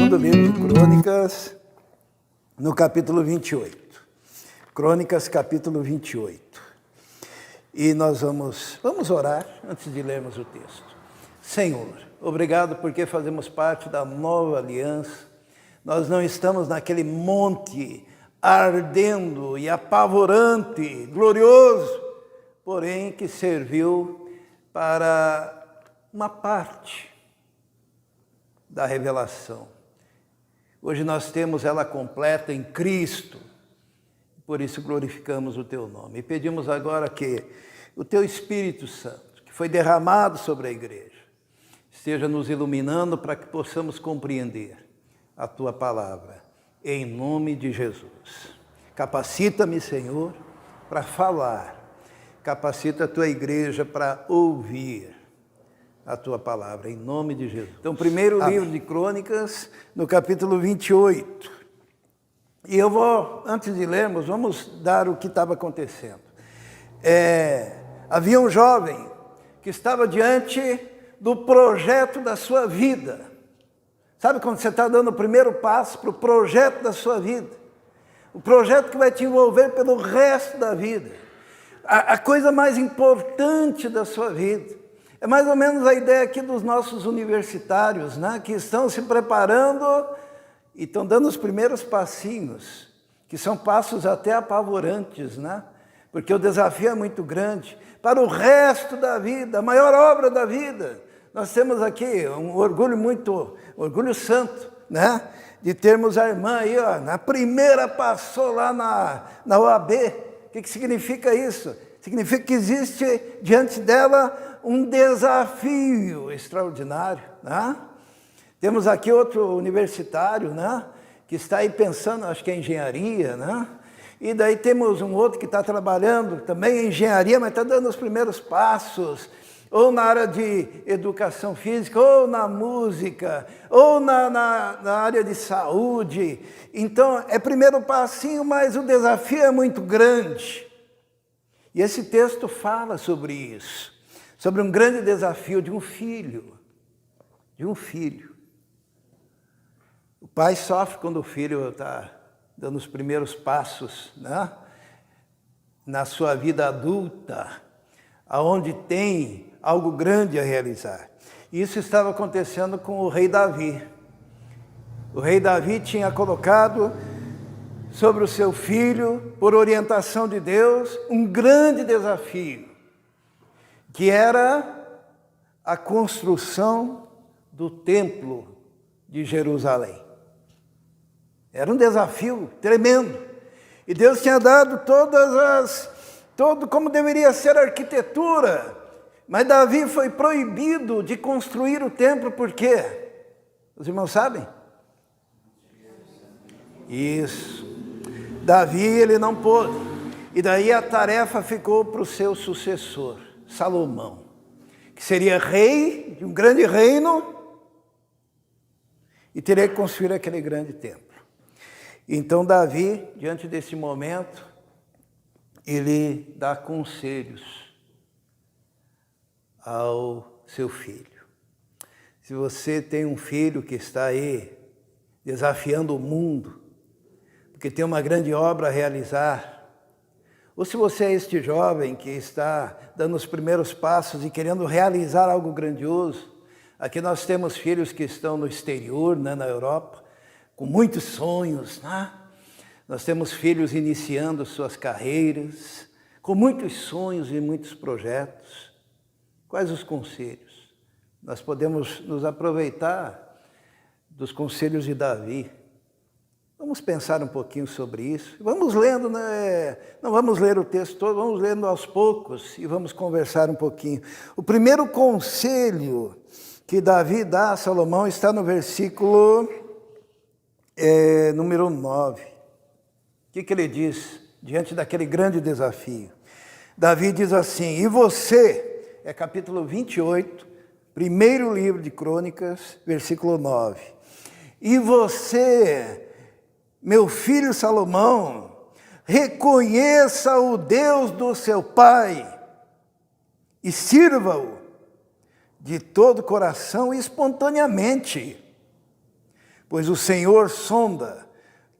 segundo livro de Crônicas, no capítulo 28. Crônicas, capítulo 28. E nós vamos orar antes de lermos o texto. Senhor, obrigado porque fazemos parte da nova aliança. Nós não estamos naquele monte ardendo e apavorante, glorioso, porém que serviu para uma parte da revelação. Hoje nós temos ela completa em Cristo, por isso glorificamos o Teu nome. E pedimos agora que o Teu Espírito Santo, que foi derramado sobre a igreja, esteja nos iluminando para que possamos compreender a Tua palavra, em nome de Jesus. Capacita-me, Senhor, para falar, capacita a Tua igreja para ouvir a Tua palavra, em nome de Jesus. Então, primeiro livro de Crônicas, no capítulo 28. E eu vou, antes de lermos, vamos dar o que estava acontecendo. Havia um jovem que estava diante do projeto da sua vida. Sabe quando você está dando o primeiro passo para o projeto da sua vida? O projeto que vai te envolver pelo resto da vida. A coisa mais importante da sua vida. É mais ou menos a ideia aqui dos nossos universitários, né? Que estão se preparando e estão dando os primeiros passinhos, que são passos até apavorantes, né? Porque o desafio é muito grande. Para o resto da vida, a maior obra da vida. Nós temos aqui um orgulho santo, né? De termos a irmã aí, ó, na primeira passou lá na OAB. O que significa isso? Significa que existe diante dela um desafio extraordinário, né? Temos aqui outro universitário, né? Que está aí pensando, acho que é engenharia, né? E daí temos um outro que está trabalhando também em engenharia, mas está dando os primeiros passos, ou na área de educação física, ou na música, ou na área de saúde. Então, é primeiro passinho, mas o desafio é muito grande. E esse texto fala sobre isso, sobre um grande desafio de um filho, O pai sofre quando o filho está dando os primeiros passos, né? Na sua vida adulta, aonde tem algo grande a realizar. Isso estava acontecendo com o rei Davi. O rei Davi tinha colocado sobre o seu filho, por orientação de Deus, um grande desafio, que era a construção do templo de Jerusalém. Era um desafio tremendo. E Deus tinha dado todo como deveria ser a arquitetura. Mas Davi foi proibido de construir o templo, por quê? Os irmãos sabem? Isso. Davi, ele não pôde. E daí a tarefa ficou para o seu sucessor, Salomão, que seria rei de um grande reino e teria que construir aquele grande templo. Então Davi, diante desse momento, ele dá conselhos ao seu filho. Se você tem um filho que está aí desafiando o mundo, porque tem uma grande obra a realizar, ou se você é este jovem que está dando os primeiros passos e querendo realizar algo grandioso, aqui nós temos filhos que estão no exterior, né, na Europa, com muitos sonhos, né? Nós temos filhos iniciando suas carreiras, com muitos sonhos e muitos projetos. Quais os conselhos? Nós podemos nos aproveitar dos conselhos de Davi. Vamos pensar um pouquinho sobre isso. Vamos lendo, né? Não vamos ler o texto todo, vamos lendo aos poucos e vamos conversar um pouquinho. O primeiro conselho que Davi dá a Salomão está no versículo número 9. O que ele diz diante daquele grande desafio? Davi diz assim: e você, é capítulo 28, primeiro livro de Crônicas, versículo 9. E você, meu filho Salomão, reconheça o Deus do seu pai e sirva-o de todo o coração e espontaneamente, Pois o Senhor sonda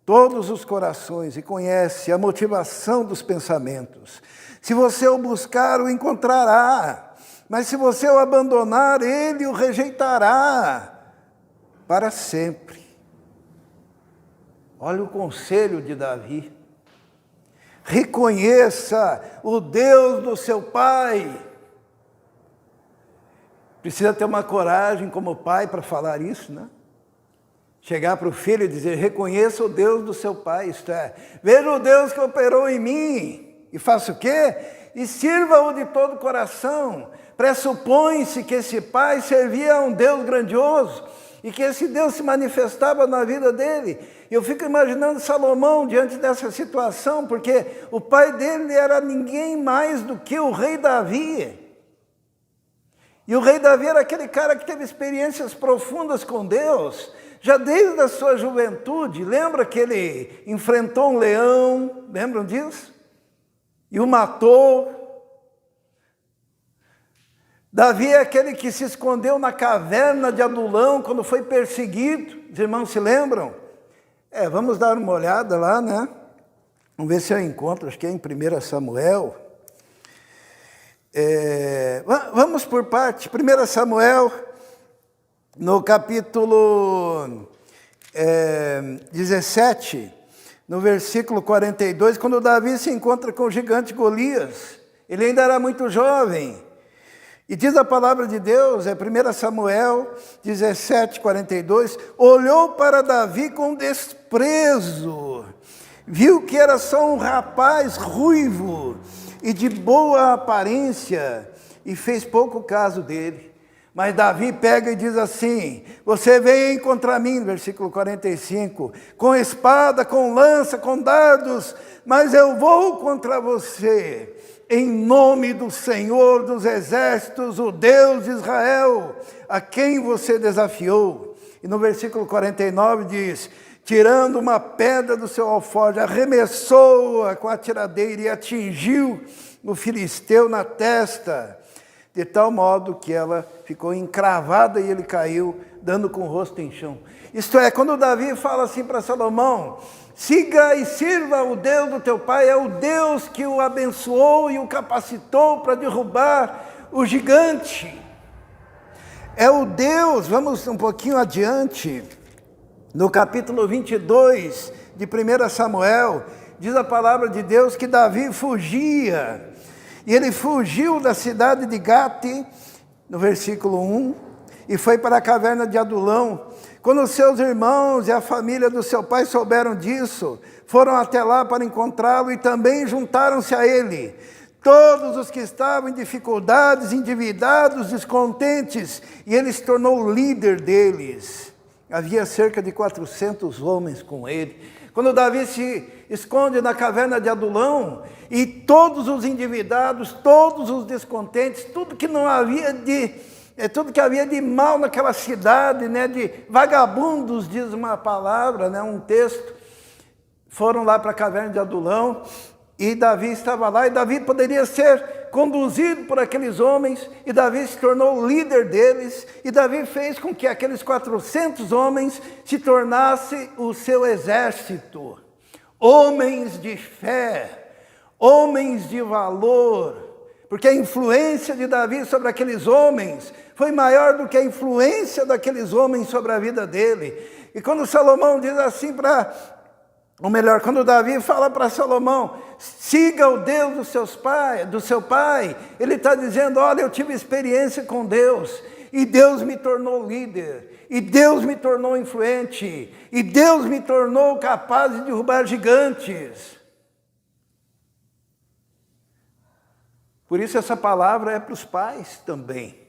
todos os corações e conhece a motivação dos pensamentos. Se você o buscar, o encontrará, mas se você o abandonar, ele o rejeitará para sempre. Olha o conselho de Davi. Reconheça o Deus do seu pai. Precisa ter uma coragem como pai para falar isso, né? Chegar para o filho e dizer, reconheça o Deus do seu pai, isto é, veja o Deus que operou em mim, e faça o quê? E sirva-o de todo o coração. Pressupõe-se que esse pai servia a um Deus grandioso, e que esse Deus se manifestava na vida dele. E eu fico imaginando Salomão diante dessa situação, porque o pai dele era ninguém mais do que o rei Davi. E o rei Davi era aquele cara que teve experiências profundas com Deus, já desde a sua juventude. Lembra que ele enfrentou um leão, lembram disso? E o matou. Davi é aquele que se escondeu na caverna de Adulão quando foi perseguido. Os irmãos se lembram? Vamos dar uma olhada lá, né? Vamos ver se eu encontro, acho que é em 1 Samuel. Vamos por parte. 1 Samuel, no capítulo 17, no versículo 42, quando Davi se encontra com o gigante Golias. Ele ainda era muito jovem. E diz a palavra de Deus, 1 Samuel 17, 42, olhou para Davi com desprezo, viu que era só um rapaz ruivo e de boa aparência, e fez pouco caso dele. Mas Davi pega e diz assim, você vem contra mim, versículo 45, com espada, com lança, com dardos, mas eu vou contra você, em nome do Senhor dos Exércitos, o Deus de Israel, a quem você desafiou. E no versículo 49 diz, tirando uma pedra do seu alforje, arremessou-a com a tiradeira e atingiu o filisteu na testa, de tal modo que ela ficou encravada e ele caiu, dando com o rosto em chão. Isto é, quando Davi fala assim para Salomão, siga e sirva o Deus do teu pai, é o Deus que o abençoou e o capacitou para derrubar o gigante. É o Deus, vamos um pouquinho adiante, no capítulo 22 de 1 Samuel, diz a palavra de Deus que Davi fugia, e ele fugiu da cidade de Gate, no versículo 1, e foi para a caverna de Adulão. Quando os seus irmãos e a família do seu pai souberam disso, foram até lá para encontrá-lo e também juntaram-se a ele. Todos os que estavam em dificuldades, endividados, descontentes, e ele se tornou o líder deles. Havia cerca de 400 homens com ele. Quando Davi se esconde na caverna de Adulão, e todos os endividados, todos os descontentes, tudo que havia de mal naquela cidade, né, de vagabundos, diz uma palavra, né, um texto, foram lá para a caverna de Adulão, e Davi estava lá, e Davi poderia ser conduzido por aqueles homens, e Davi se tornou o líder deles, e Davi fez com que aqueles 400 homens se tornassem o seu exército, homens de fé, homens de valor, porque a influência de Davi sobre aqueles homens foi maior do que a influência daqueles homens sobre a vida dele. E quando Salomão diz assim quando Davi fala para Salomão, siga o Deus do seu pai, ele está dizendo, olha, eu tive experiência com Deus, e Deus me tornou líder, e Deus me tornou influente, e Deus me tornou capaz de derrubar gigantes. Por isso essa palavra é para os pais também.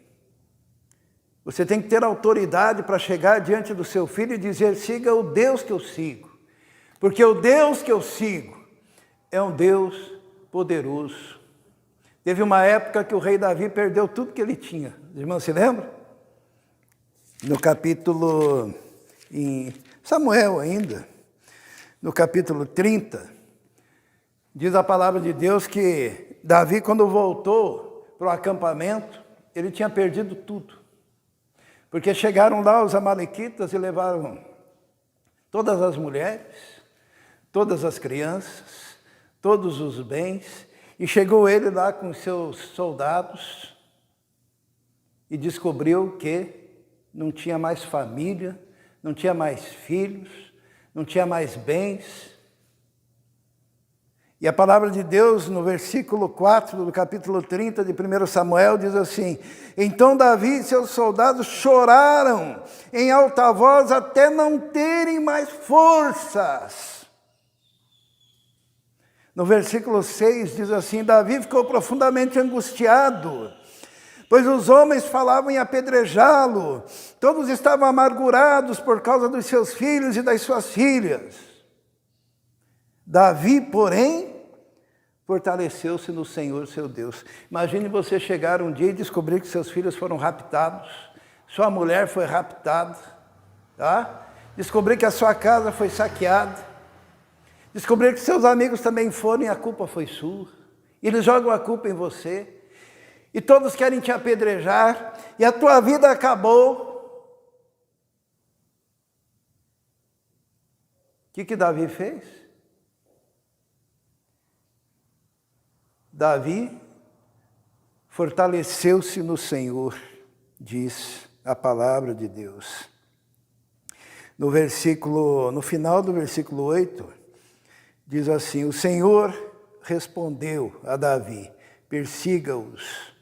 Você tem que ter autoridade para chegar diante do seu filho e dizer, siga o Deus que eu sigo. Porque o Deus que eu sigo é um Deus poderoso. Teve uma época que o rei Davi perdeu tudo que ele tinha. Os irmãos se lembram? No capítulo, em Samuel ainda, no capítulo 30, diz a palavra de Deus que Davi, quando voltou para o acampamento, ele tinha perdido tudo. Porque chegaram lá os amalequitas e levaram todas as mulheres, todas as crianças, todos os bens, e chegou ele lá com seus soldados e descobriu que não tinha mais família, não tinha mais filhos, não tinha mais bens. E a palavra de Deus, no versículo 4 do capítulo 30 de 1 Samuel, diz assim: então Davi e seus soldados choraram em alta voz até não terem mais forças. No versículo 6 diz assim: Davi ficou profundamente angustiado, pois os homens falavam em apedrejá-lo, todos estavam amargurados por causa dos seus filhos e das suas filhas. Davi, porém, fortaleceu-se no Senhor seu Deus. Imagine você chegar um dia e descobrir que seus filhos foram raptados, sua mulher foi raptada, tá? Descobrir que a sua casa foi saqueada, descobrir que seus amigos também foram e a culpa foi sua. Eles jogam a culpa em você. E todos querem te apedrejar. E a tua vida acabou. O que Davi fez? Davi fortaleceu-se no Senhor, diz a palavra de Deus. No final do versículo 8, diz assim: o Senhor respondeu a Davi: persiga-os,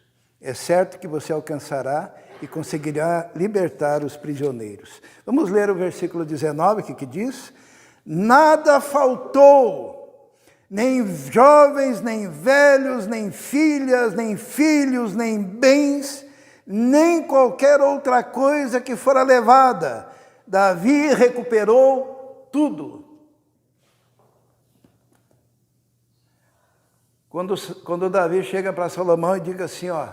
é certo que você alcançará e conseguirá libertar os prisioneiros. Vamos ler o versículo 19, que diz: nada faltou, nem jovens, nem velhos, nem filhas, nem filhos, nem bens, nem qualquer outra coisa que fora levada. Davi recuperou tudo. Quando Davi chega para Salomão e diz assim, ó,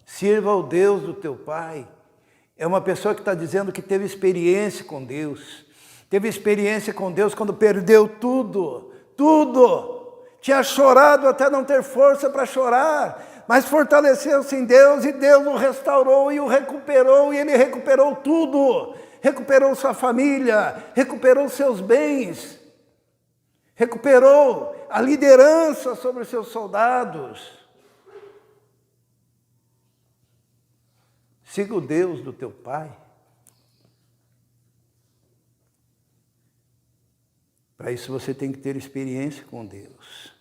sirva ao Deus do teu pai, é uma pessoa que está dizendo que teve experiência com Deus. Teve experiência com Deus quando perdeu tudo, tudo. Tinha chorado até não ter força para chorar, mas fortaleceu-se em Deus e Deus o restaurou e o recuperou, e ele recuperou tudo. Recuperou sua família, recuperou seus bens, recuperou a liderança sobre os seus soldados. Siga o Deus do teu pai. Para isso você tem que ter experiência com Deus.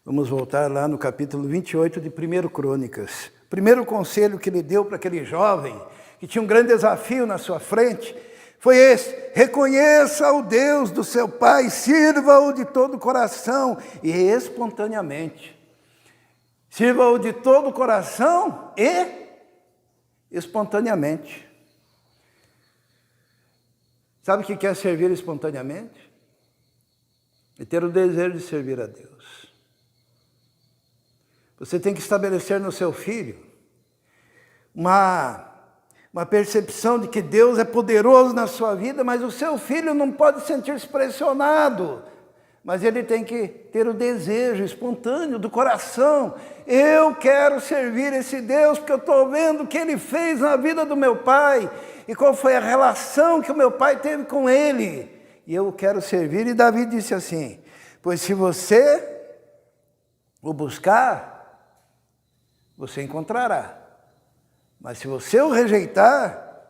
Vamos voltar lá no capítulo 28 de 1 Crônicas. O primeiro conselho que ele deu para aquele jovem, que tinha um grande desafio na sua frente, foi esse: reconheça o Deus do seu pai, sirva-o de todo o coração e espontaneamente. Sirva-o de todo o coração e espontaneamente. Sabe o que é servir espontaneamente? É ter o desejo de servir a Deus. Você tem que estabelecer no seu filho uma percepção de que Deus é poderoso na sua vida, mas o seu filho não pode sentir-se pressionado, mas ele tem que ter o desejo espontâneo do coração. Eu quero servir esse Deus porque eu estou vendo o que Ele fez na vida do meu pai e qual foi a relação que o meu pai teve com Ele. E eu quero servir. E Davi disse assim: pois se você o buscar, você encontrará. Mas se você o rejeitar,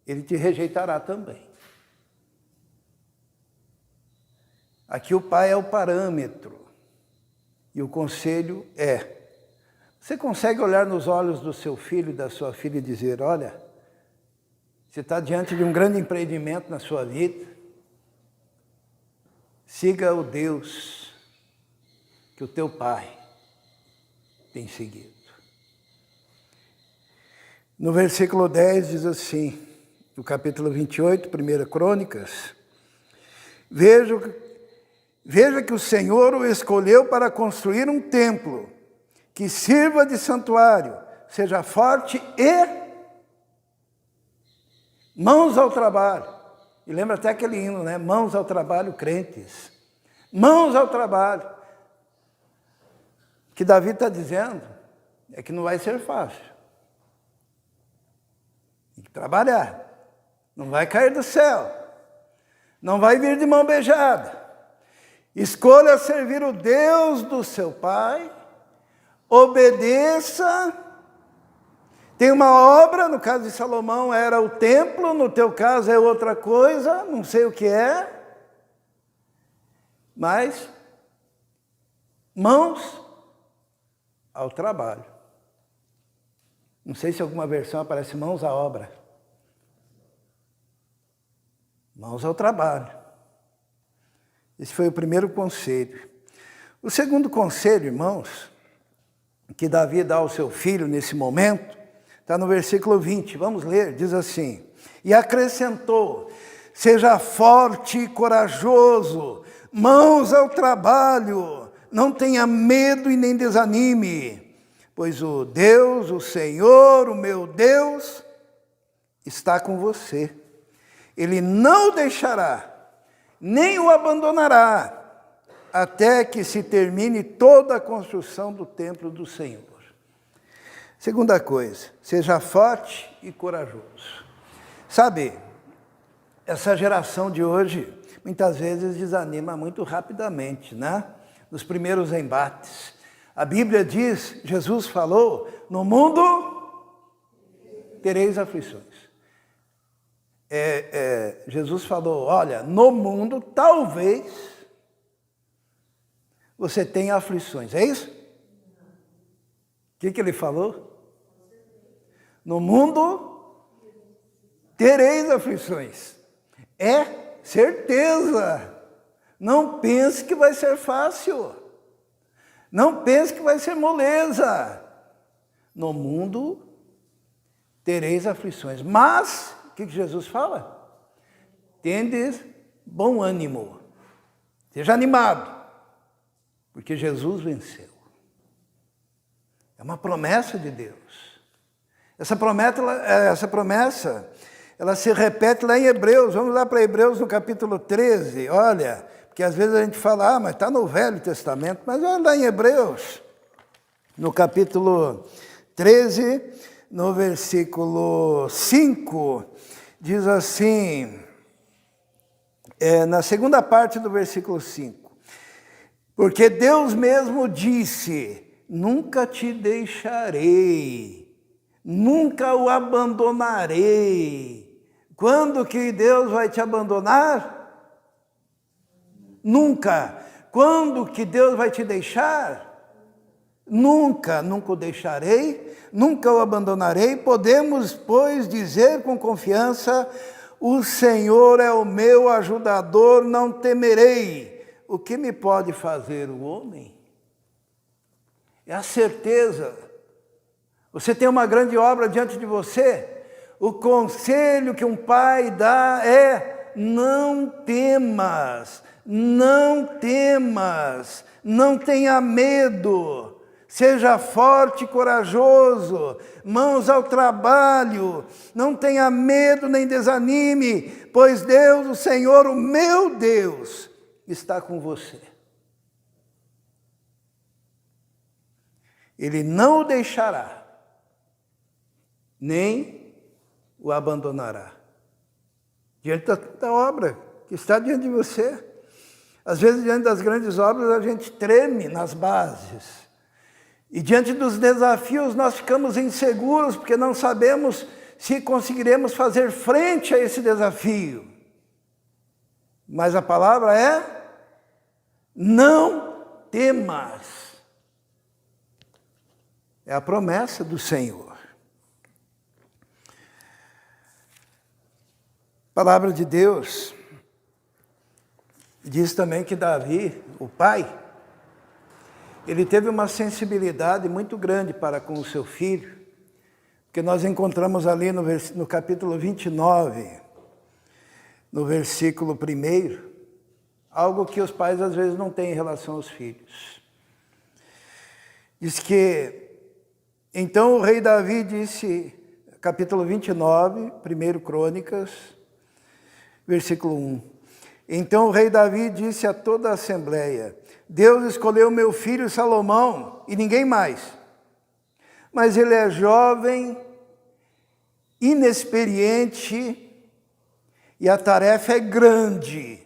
ele te rejeitará também. Aqui o pai é o parâmetro. E o conselho é: você consegue olhar nos olhos do seu filho e da sua filha e dizer, olha, você está diante de um grande empreendimento na sua vida, siga o Deus que o teu pai tem seguido. No versículo 10 diz assim, no capítulo 28, 1 Crônicas: Veja que o Senhor o escolheu para construir um templo que sirva de santuário, seja forte e mãos ao trabalho. E lembra até aquele hino, né? Mãos ao trabalho, crentes. Mãos ao trabalho. O que Davi está dizendo é que não vai ser fácil. Tem que trabalhar. Não vai cair do céu. Não vai vir de mão beijada. Escolha servir o Deus do seu pai, obedeça. Tem uma obra, no caso de Salomão era o templo, no teu caso é outra coisa, não sei o que é. Mas, mãos ao trabalho. Não sei se alguma versão aparece mãos à obra. Mãos ao trabalho. Esse foi o primeiro conselho. O segundo conselho, irmãos, que Davi dá ao seu filho nesse momento, está no versículo 20. Vamos ler, diz assim: e acrescentou: seja forte e corajoso, mãos ao trabalho, não tenha medo e nem desanime, pois o Deus, o Senhor, o meu Deus, está com você. Ele não o deixará, nem o abandonará, até que se termine toda a construção do templo do Senhor. Segunda coisa, seja forte e corajoso. Sabe, essa geração de hoje, muitas vezes desanima muito rapidamente, né? Nos primeiros embates. A Bíblia diz, Jesus falou, no mundo tereis aflições. Jesus falou, olha, no mundo talvez você tenha aflições. É isso? O que ele falou? No mundo tereis aflições. É certeza. Não pense que vai ser fácil. Não pense que vai ser moleza. No mundo tereis aflições. Mas, o que Jesus fala? Tendes bom ânimo. Seja animado. Porque Jesus venceu. É uma promessa de Deus. Essa promessa, ela se repete lá em Hebreus. Vamos lá para Hebreus no capítulo 13. Olha, porque às vezes a gente fala, mas está no Velho Testamento. Mas olha lá em Hebreus, no capítulo 13, no versículo 5, diz assim, na segunda parte do versículo 5. Porque Deus mesmo disse, nunca te deixarei, nunca o abandonarei. Quando que Deus vai te abandonar? Nunca. Quando que Deus vai te deixar? Nunca, nunca o deixarei, nunca o abandonarei. Podemos, pois, dizer com confiança, o Senhor é o meu ajudador, não temerei. O que me pode fazer o homem? É a certeza. Você tem uma grande obra diante de você. O conselho que um pai dá é: não temas, não temas, não tenha medo. Seja forte e corajoso, mãos ao trabalho, não tenha medo nem desanime, pois Deus, o Senhor, o meu Deus, está com você. Ele não o deixará, nem o abandonará. Diante da obra que está diante de você. Às vezes, diante das grandes obras, a gente treme nas bases. E diante dos desafios, nós ficamos inseguros, porque não sabemos se conseguiremos fazer frente a esse desafio. Mas a palavra é: não temas. É a promessa do Senhor. A palavra de Deus diz também que Davi, o pai, ele teve uma sensibilidade muito grande para com o seu filho, que nós encontramos ali no capítulo 29, no versículo 1, algo que os pais às vezes não têm em relação aos filhos. Diz que, então o rei Davi disse, capítulo 29, 1 Crônicas, versículo 1. Então o rei Davi disse a toda a assembleia: Deus escolheu meu filho Salomão e ninguém mais. Mas ele é jovem, inexperiente E a tarefa é grande,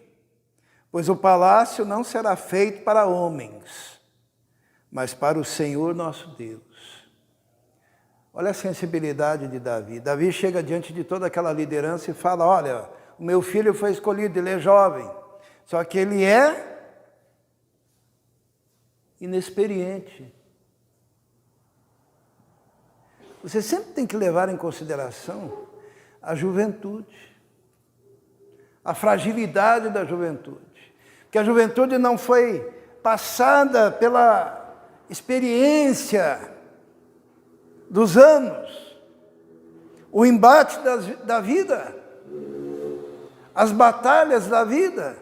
pois o palácio não será feito para homens, mas para o Senhor nosso Deus. Olha a sensibilidade de Davi. Davi chega diante de toda aquela liderança e fala, olha, o meu filho foi escolhido, ele é jovem, só que ele é inexperiente. Você sempre tem que levar em consideração a juventude, a fragilidade da juventude. Porque a juventude não foi passada pela experiência dos anos, o embate da vida, as batalhas da vida.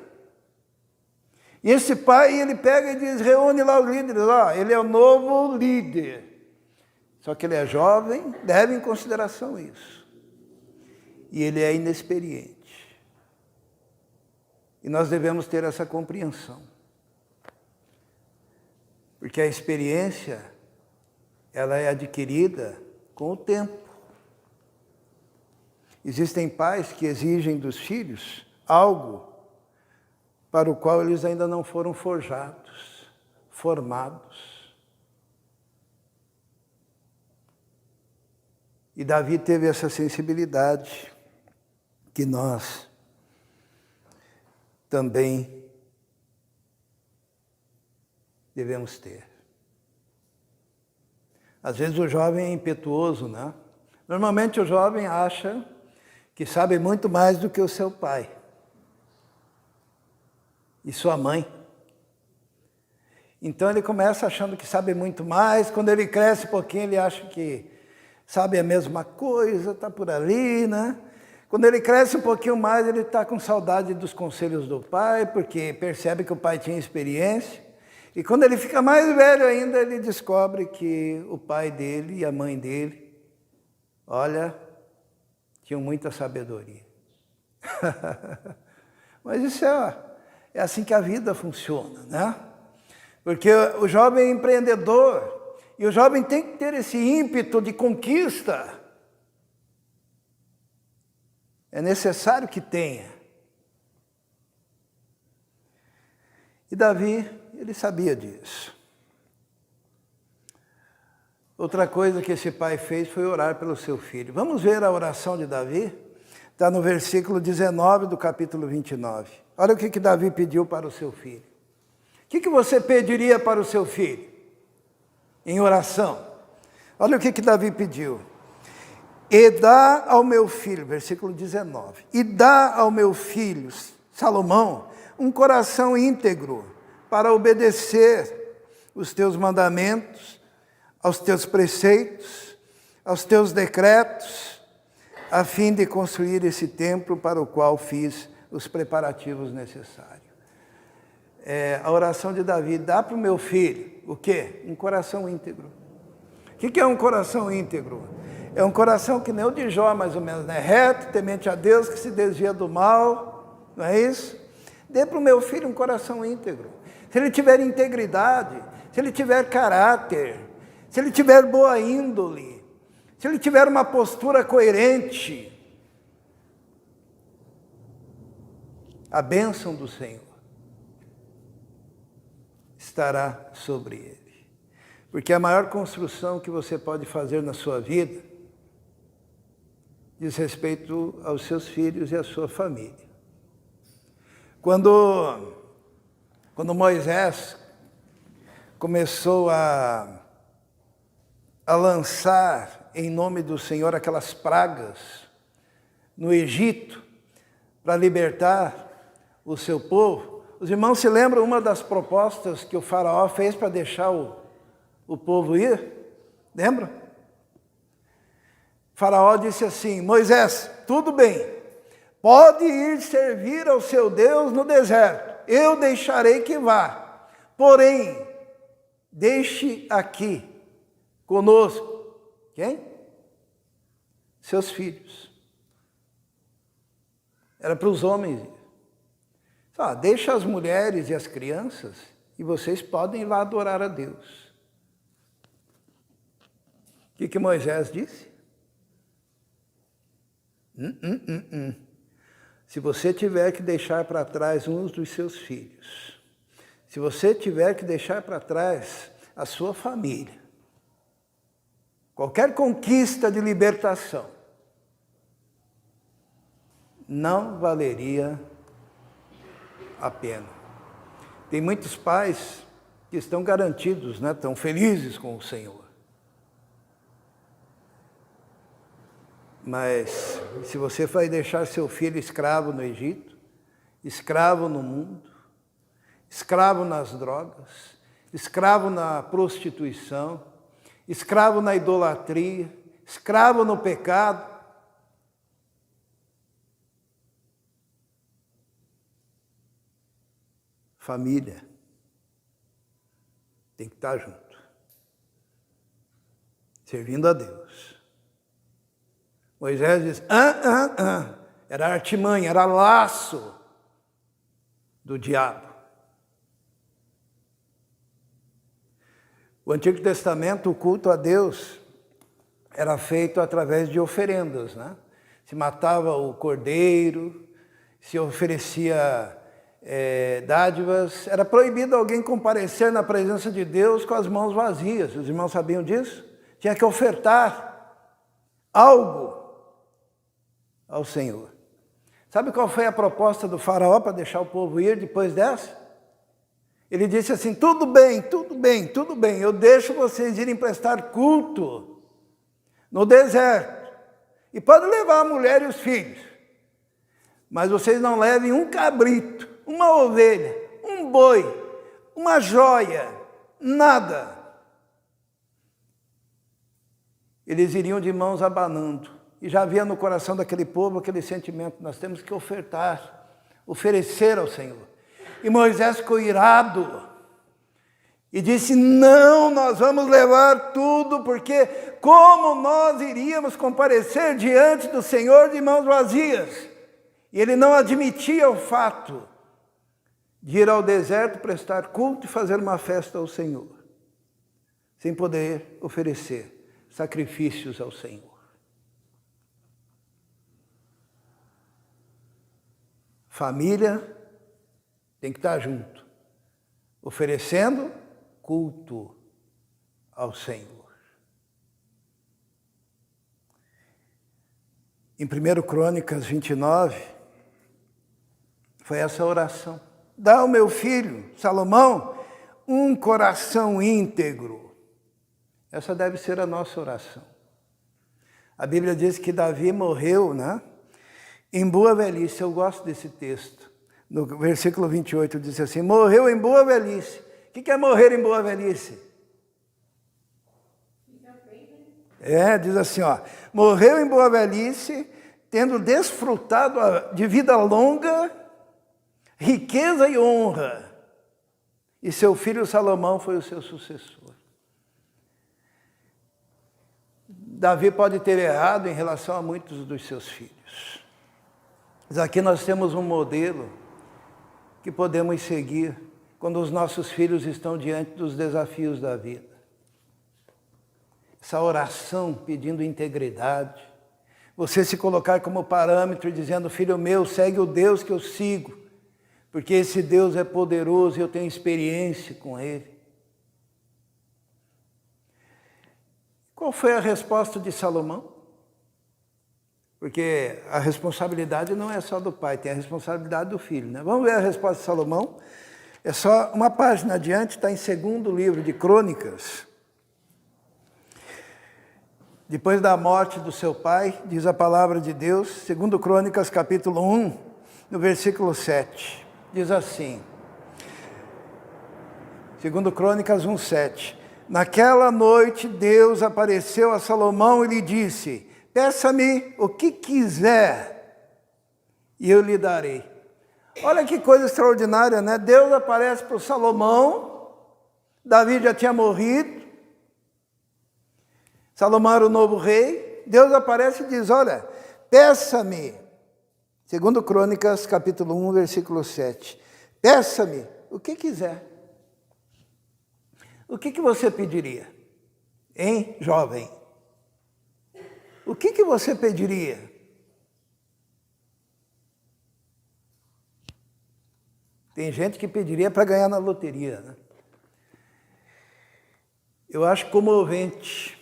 E esse pai, ele pega e diz, reúne lá os líderes, ele é o novo líder. Só que ele é jovem, leve em consideração isso. E ele é inexperiente. E nós devemos ter essa compreensão. Porque a experiência, ela é adquirida com o tempo. Existem pais que exigem dos filhos algo para o qual eles ainda não foram forjados, formados. E Davi teve essa sensibilidade que nós também devemos ter. Às vezes o jovem é impetuoso, né? Normalmente o jovem acha que sabe muito mais do que o seu pai e sua mãe. Então ele começa achando que sabe muito mais, quando ele cresce um pouquinho ele acha que sabe a mesma coisa, está por ali, né? Quando ele cresce um pouquinho mais, ele está com saudade dos conselhos do pai, porque percebe que o pai tinha experiência. E quando ele fica mais velho ainda, ele descobre que o pai dele e a mãe dele, olha, tinham muita sabedoria. Mas isso é assim que a vida funciona, né? Porque o jovem é empreendedor, e o jovem tem que ter esse ímpeto de conquista. É necessário que tenha. E Davi, ele sabia disso. Outra coisa que esse pai fez foi orar pelo seu filho. Vamos ver a oração de Davi? Está no versículo 19 do capítulo 29. Olha o que Davi pediu para o seu filho. O que você pediria para o seu filho? Em oração. Olha o que Davi pediu. E dá ao meu filho, versículo 19, e dá ao meu filho, Salomão, um coração íntegro para obedecer os teus mandamentos, aos teus preceitos, aos teus decretos, a fim de construir esse templo para o qual fiz os preparativos necessários. A oração de Davi, dá para o meu filho, o quê? Um coração íntegro. O que é um coração íntegro? É um coração que nem o de Jó, mais ou menos, né? Reto, temente a Deus, que se desvia do mal, não é isso? Dê para o meu filho um coração íntegro. Se ele tiver integridade, se ele tiver caráter, se ele tiver boa índole, se ele tiver uma postura coerente, a bênção do Senhor estará sobre ele. Porque a maior construção que você pode fazer na sua vida diz respeito aos seus filhos e à sua família. Quando Moisés começou a lançar em nome do Senhor aquelas pragas no Egito para libertar o seu povo, os irmãos se lembram uma das propostas que o faraó fez para deixar o povo ir? Lembram? O faraó disse assim, Moisés, tudo bem, pode ir servir ao seu Deus no deserto, eu deixarei que vá, porém, deixe aqui conosco, quem? Seus filhos. Era para os homens. Deixa as mulheres e as crianças e vocês podem ir lá adorar a Deus. O que Moisés disse? se você tiver que deixar para trás um dos seus filhos, se você tiver que deixar para trás a sua família, qualquer conquista de libertação, não valeria a pena. Tem muitos pais que estão garantidos, né? Estão felizes com o Senhor. Mas se você vai deixar seu filho escravo no Egito, escravo no mundo, escravo nas drogas, escravo na prostituição, escravo na idolatria, escravo no pecado, família tem que estar junto, servindo a Deus. Moisés diz, era artimanha, era laço do diabo. O Antigo Testamento, o culto a Deus era feito através de oferendas, né? Se matava o cordeiro, se oferecia dádivas, era proibido alguém comparecer na presença de Deus com as mãos vazias. Os irmãos sabiam disso? Tinha que ofertar algo ao Senhor. Sabe qual foi a proposta do faraó para deixar o povo ir depois dessa? Ele disse assim, tudo bem, eu deixo vocês irem prestar culto no deserto. E pode levar a mulher e os filhos. Mas vocês não levem um cabrito, uma ovelha, um boi, uma joia, nada. Eles iriam de mãos abanando. E já havia no coração daquele povo aquele sentimento, nós temos que oferecer ao Senhor. E Moisés ficou irado e disse, não, nós vamos levar tudo, porque como nós iríamos comparecer diante do Senhor de mãos vazias? E ele não admitia o fato de ir ao deserto, prestar culto e fazer uma festa ao Senhor, sem poder oferecer sacrifícios ao Senhor. Família tem que estar junto, oferecendo culto ao Senhor. Em 1 Crônicas 29, foi essa oração. Dá ao meu filho, Salomão, um coração íntegro. Essa deve ser a nossa oração. A Bíblia diz que Davi morreu, né? Em boa velhice. Eu gosto desse texto. No versículo 28 diz assim, morreu em boa velhice. O que é morrer em boa velhice? Diz assim, ó, morreu em boa velhice, tendo desfrutado de vida longa, riqueza e honra. E seu filho Salomão foi o seu sucessor. Davi pode ter errado em relação a muitos dos seus filhos. Mas aqui nós temos um modelo que podemos seguir quando os nossos filhos estão diante dos desafios da vida. Essa oração pedindo integridade, você se colocar como parâmetro dizendo, filho meu, segue o Deus que eu sigo, porque esse Deus é poderoso e eu tenho experiência com Ele. Qual foi a resposta de Salomão? Porque a responsabilidade não é só do pai, tem a responsabilidade do filho, né? Vamos ver a resposta de Salomão. É só uma página adiante, está em 2º livro de Crônicas. Depois da morte do seu pai, diz a palavra de Deus, 2 Crônicas capítulo 1, no versículo 7. Diz assim, 2 Crônicas 1, 7. Naquela noite Deus apareceu a Salomão e lhe disse, peça-me o que quiser e eu lhe darei. Olha que coisa extraordinária, né? Deus aparece para o Salomão, Davi já tinha morrido, Salomão era o novo rei, Deus aparece e diz, olha, peça-me, 2 Crônicas capítulo 1, versículo 7, peça-me o que quiser. O que você pediria? Hein, jovem? O que você pediria? Tem gente que pediria para ganhar na loteria, né? Eu acho comovente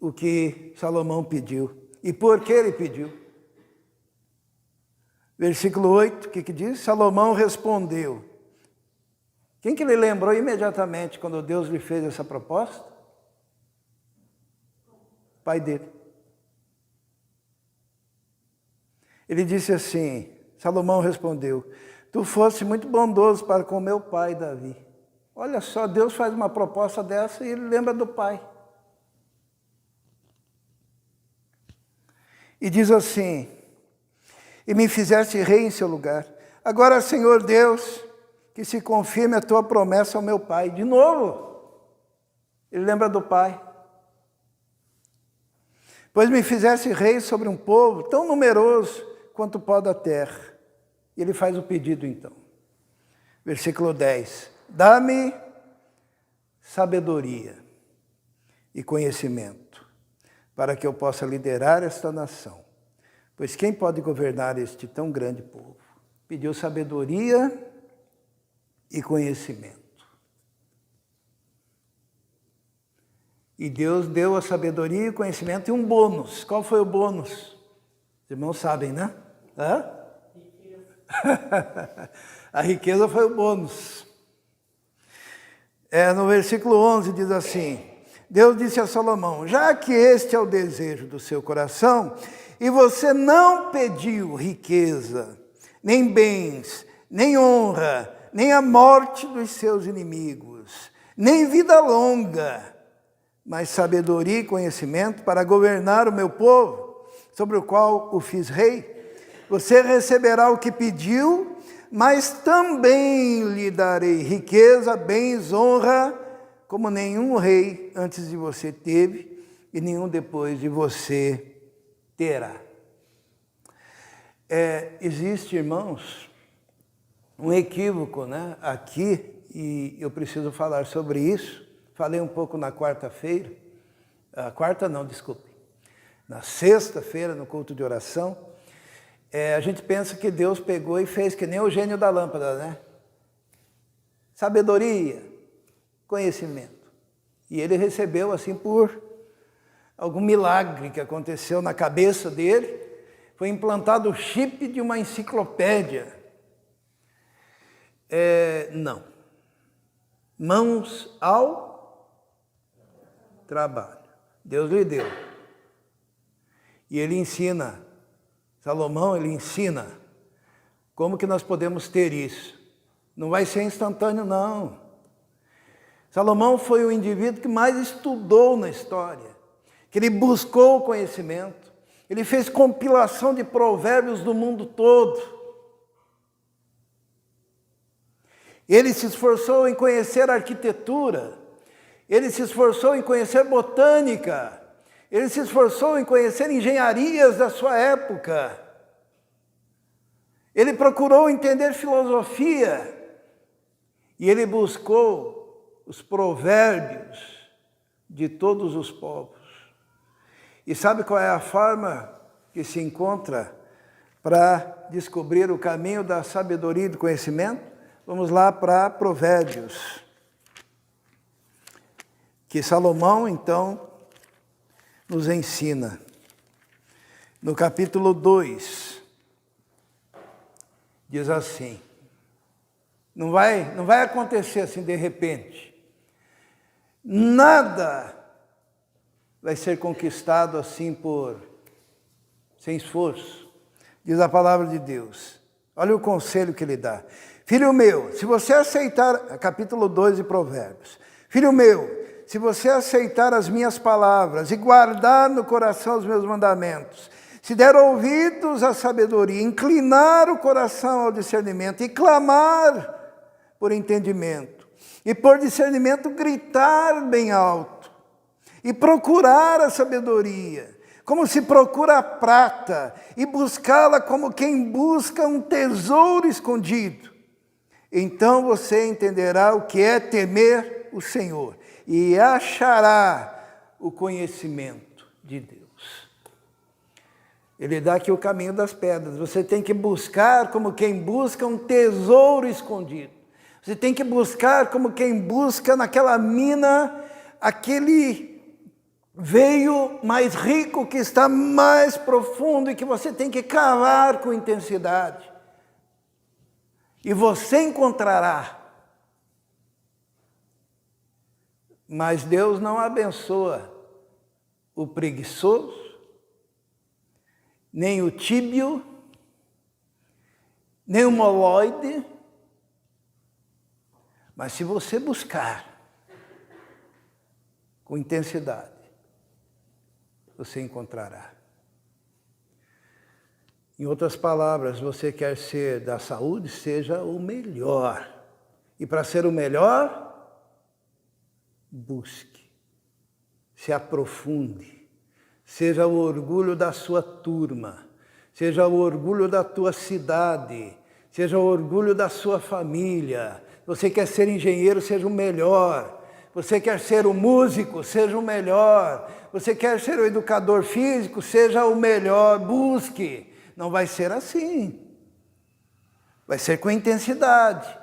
o que Salomão pediu. E por que ele pediu? Versículo 8, o que diz? Salomão respondeu. Quem que ele lembrou imediatamente quando Deus lhe fez essa proposta? O pai dele. Ele disse assim, Salomão respondeu, tu foste muito bondoso para com meu pai Davi. Olha só, Deus faz uma proposta dessa e ele lembra do pai. E diz assim, e me fizeste rei em seu lugar. Agora, Senhor Deus, que se confirme a tua promessa ao meu pai. De novo, ele lembra do pai. Pois me fizeste rei sobre um povo tão numeroso quanto o pó da terra. E ele faz o pedido então. Versículo 10. Dá-me sabedoria e conhecimento, para que eu possa liderar esta nação. Pois quem pode governar este tão grande povo? Pediu sabedoria e conhecimento. E Deus deu a sabedoria e o conhecimento e um bônus. Qual foi o bônus? Os irmãos sabem, né? Hã? A riqueza foi o bônus. No versículo 11 diz assim, Deus disse a Salomão, já que este é o desejo do seu coração, e você não pediu riqueza, nem bens, nem honra, nem a morte dos seus inimigos, nem vida longa, mas sabedoria e conhecimento para governar o meu povo, sobre o qual o fiz rei, você receberá o que pediu, mas também lhe darei riqueza, bens, honra, como nenhum rei antes de você teve e nenhum depois de você terá. Existe, irmãos, um equívoco, né, aqui, e eu preciso falar sobre isso. Falei um pouco na quarta-feira, na sexta-feira, no culto de oração. A gente pensa que Deus pegou e fez que nem o gênio da lâmpada, né? Sabedoria, conhecimento. E ele recebeu assim por algum milagre que aconteceu na cabeça dele. Foi implantado o chip de uma enciclopédia. Não. Mãos ao trabalho. Deus lhe deu. E ele ensina. Salomão, ele ensina como que nós podemos ter isso. Não vai ser instantâneo, não. Salomão foi o indivíduo que mais estudou na história, que ele buscou o conhecimento, ele fez compilação de provérbios do mundo todo. Ele se esforçou em conhecer a arquitetura, ele se esforçou em conhecer botânica, ele se esforçou em conhecer engenharias da sua época. Ele procurou entender filosofia. E ele buscou os provérbios de todos os povos. E sabe qual é a forma que se encontra para descobrir o caminho da sabedoria e do conhecimento? Vamos lá para Provérbios. Que Salomão, então, nos ensina. No capítulo 2, diz assim, não vai acontecer assim de repente. Nada vai ser conquistado assim sem esforço. Diz a palavra de Deus. Olha o conselho que ele dá. Filho meu, se você aceitar, capítulo 2 de Provérbios. Filho meu, se você aceitar as minhas palavras e guardar no coração os meus mandamentos, se der ouvidos à sabedoria, inclinar o coração ao discernimento e clamar por entendimento, e por discernimento gritar bem alto, e procurar a sabedoria, como se procura a prata, e buscá-la como quem busca um tesouro escondido, então você entenderá o que é temer o Senhor, e achará o conhecimento de Deus. Ele dá aqui o caminho das pedras. Você tem que buscar como quem busca um tesouro escondido. Você tem que buscar como quem busca naquela mina aquele veio mais rico que está mais profundo e que você tem que cavar com intensidade. E você encontrará. Mas Deus não abençoa o preguiçoso, nem o tíbio, nem o moloide. Mas se você buscar com intensidade, você encontrará. Em outras palavras, você quer ser da saúde, seja o melhor. E para ser o melhor, busque, se aprofunde, seja o orgulho da sua turma, seja o orgulho da tua cidade, seja o orgulho da sua família. Você quer ser engenheiro, seja o melhor. Você quer ser o músico, seja o melhor. Você quer ser o educador físico, seja o melhor. Busque. Não vai ser assim. Vai ser com intensidade.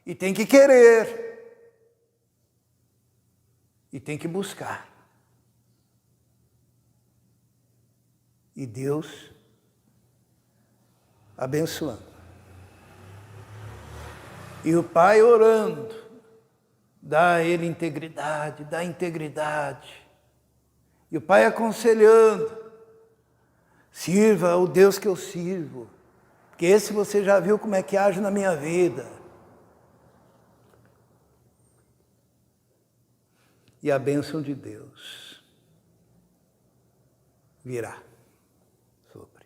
E tem que querer. E tem que buscar. E Deus abençoando. E o Pai orando, dá a ele integridade, dá integridade. E o Pai aconselhando, sirva o Deus que eu sirvo, porque esse você já viu como é que age na minha vida. E a bênção de Deus virá sobre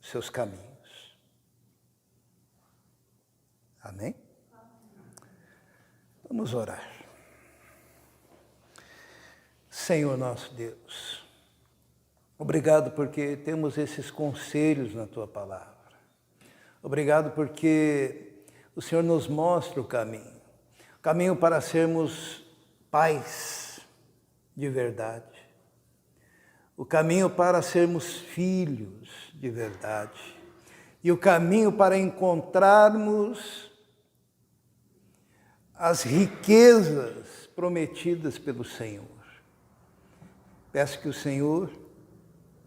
os seus caminhos. Amém? Vamos orar. Senhor nosso Deus, obrigado porque temos esses conselhos na Tua palavra. Obrigado porque o Senhor nos mostra o caminho para sermos pais de verdade, o caminho para sermos filhos de verdade e o caminho para encontrarmos as riquezas prometidas pelo Senhor. Peço que o Senhor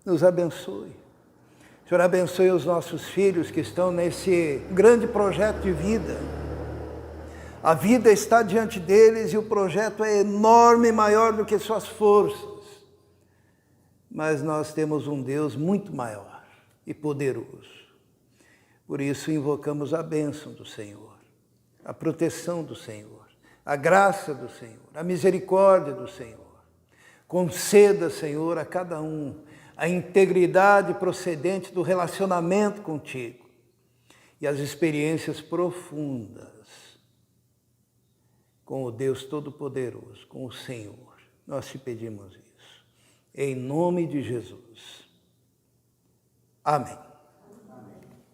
nos abençoe. O Senhor abençoe os nossos filhos que estão nesse grande projeto de vida. A vida está diante deles e o projeto é enorme, maior do que suas forças. Mas nós temos um Deus muito maior e poderoso. Por isso invocamos a bênção do Senhor, a proteção do Senhor, a graça do Senhor, a misericórdia do Senhor. Conceda, Senhor, a cada um a integridade procedente do relacionamento contigo e as experiências profundas com o Deus Todo-Poderoso, com o Senhor. Nós te pedimos isso. Em nome de Jesus. Amém.